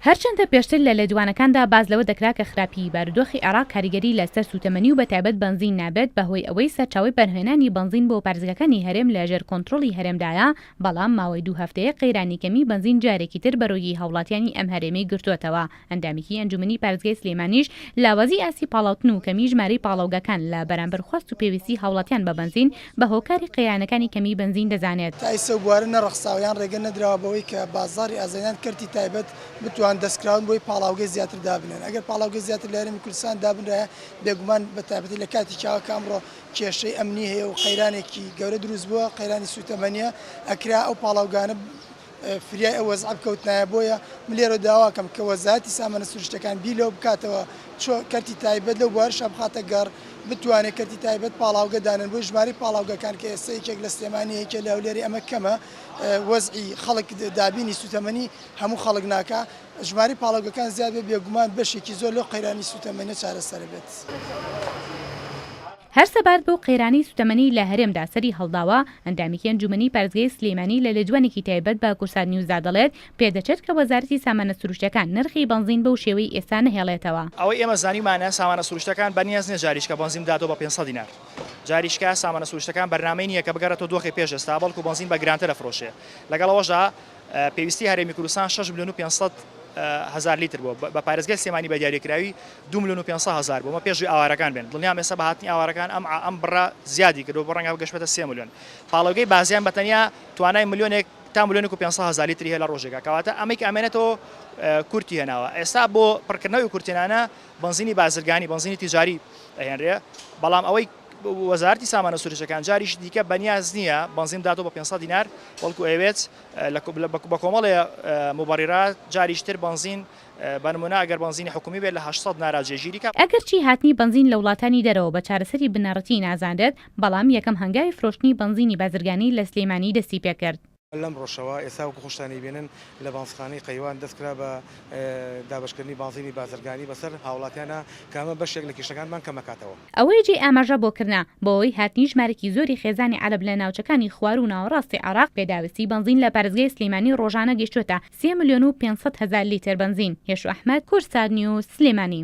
هەرچەندە پێشتر لە لێدوانەکاندا باز لەوە دەکرا کە خراپی بارودۆخی عێراق کاریگەری لەسەر سوتەمەنی و بەتایبەت بنزین نابێت بەهۆی ئەوەی سەرچاوەی بەرهێنانی بنزین بۆ پارێزگاکانی هەرێم لە ژێر کۆنتڕۆڵی هەرێمدایە، بەڵام ماوەی 2 هەفتەیە قەیرانی کەمی بنزین جارێکی تر بەڕووی هاوڵاتیانی ئەم هەرێمەی گرتووەتەوە. ئەندامێکی ئەنجومەنی پارێزگای سلێمانیش لاوازی ئاسی پاڵاوتن و کەمی ژمارەی پاڵاوگەکان لە بەرامبەر خواست و پێویستی هاوڵاتیان بە بنزین بە هۆکاری قەیرانەکانی کەمی بنزین دەزانێت. تایسە بوارە نەڕەخساویان ڕێگە نەدراوە بەوەی کە بازاری ئازایان کردی تایبەت بتوان دەستکراون بۆی پاڵاوگەی زیاتر دابنێن. ئەگەر پاڵاوگەی زیاتر لە هەرێمی کوردستان دابنرایە بێگومان بە تایبەتی لە کاتی چاوە کامڕۆ کێشەی ئەمنی هەیە و قەیرانێکی گەورە دروست بووە، قەیرانی سوتەمەنیە ئەکرا ئەو پاڵاوگانە فریای ئەو وەزع بکەوتنایە. بۆیە من لێرە داواکەم کە وەزارەتی سامانە سروشتەکان بیلەوە بکاتەوە کەرتی تایبەت لەو بوارشە بخاتە گەڕ بتوانێت کەرتی تایبەت پاڵاوگە دانن بۆ ژماری پاڵاوگەکان کە ئێستا یەکێک لە سلێمانی هەیەکە لە هەولێری ئەمە کەمە، وەزعی خەڵک دابینی سوتەمەنی هەموو خەڵک ناکا، ژماری پاڵاوگەکان زیاد بێ بێگومان بەشێکی زۆر لەو قەیرانی سوتەمەنیە چارەسەر بێت. هەر سەبارەت بۆ قەیرانی سوتەمەنی لە هەرێمدا سەری هەڵداوە، ئەندامێکی ئەنجومەنی پارێزگای سلێمانی لە لێدوانێکی تایبەت بە کورسات نیوزدا دەڵێت پێدەچێت کە وەزارەتی سامانە سروشتەکان نرخی بنزین بەو شێوەی ئێستا نەهێڵێتەوە. ئەوەی ئێمە زانیمانە سامانە سروشتەکان بەنیاز نیە جاریشکە بنزین بداتەوە بە 500 دینار. جاریشکە سامانە سروشتەکان بەرنامەی نییە کە بگەڕێتەوە دۆخی پێش ئێستا، بەڵکو بنزین بە گرانتر ئەفرۆشێ. لەگەڵەوەشدا پێویستی هەرێمی کوردستان 6 ملیۆن و 500 هزار لیتر بوو بە پارێزگای سلێمانی بە دیاریکراوی 2 ملیۆن و 500 هزار بوو. مە پێشووی ئاوارەکان بێن دڵنیام ئێستا بە هاتنی ئاوارەکان ئەم بڕە زیادی کردو بۆ ڕەنگە گەشتبێتە 3 ملیۆن. پاڵاوگەی بازیان بەتەنیا توانای ملیۆنێک تا ملیۆن و 500 هزار لیتری هەیە لە ڕۆژێکە، کەواتە ئەمەی کە ئەمێنێتەوە کورتی هێناوە. ئێستا بۆ پڕکردنەوەی کورتێنانە بنزینی بازرگانی بنزینی تیجاری ئەهێنرێ، بەڵام ئەوەی وەزارەتی سامانە سروشتەکان جاریش دیکە بەنیاز نییە بنزین بداتەوە بە 500 دینار، بەڵکو ئەوێت بە کۆمەڵێ مبەڕیرات جاریشتر بنزین بە نمونە ئەگەر بنزینی حکومی بێت لە 800 ناراجێژیری کە ئەگەرچی هاتنی بنزین لە وڵاتانی دەرەوە بە چارەسەری بنەڕەتی نازاندێت، بەڵام یەکەم هەنگاوی فرۆشتنی بنزینی بازرگانی لە سلێمانی دەستی پێکرد. لەم ڕۆژەوە ئێستا وەکو خۆشتانی بێنن لە بانسخانەی قەیوان دەستکرا بە دابشکردنی بنزینی بازرگانی بەسەر هاوڵاتیانە کامە بەشێک لە کێشەکانمان کەمەکاتەوە. ئەوەی جێ ئاماژە بۆکردنا بۆەوەی هاتنی ژمارەی زۆری خێزانی عەرەب لە ناوچەکانی خوار و ناوەڕاستی عێراق پێداویستی بنزین لە پارێزگای سلێمانی ڕۆژانە گەیشتووەتە 3 ملیۆن و 500 هزار لیتر بنزین. هێشو ئەحمەد، کورسات نیوز، سلێمانی.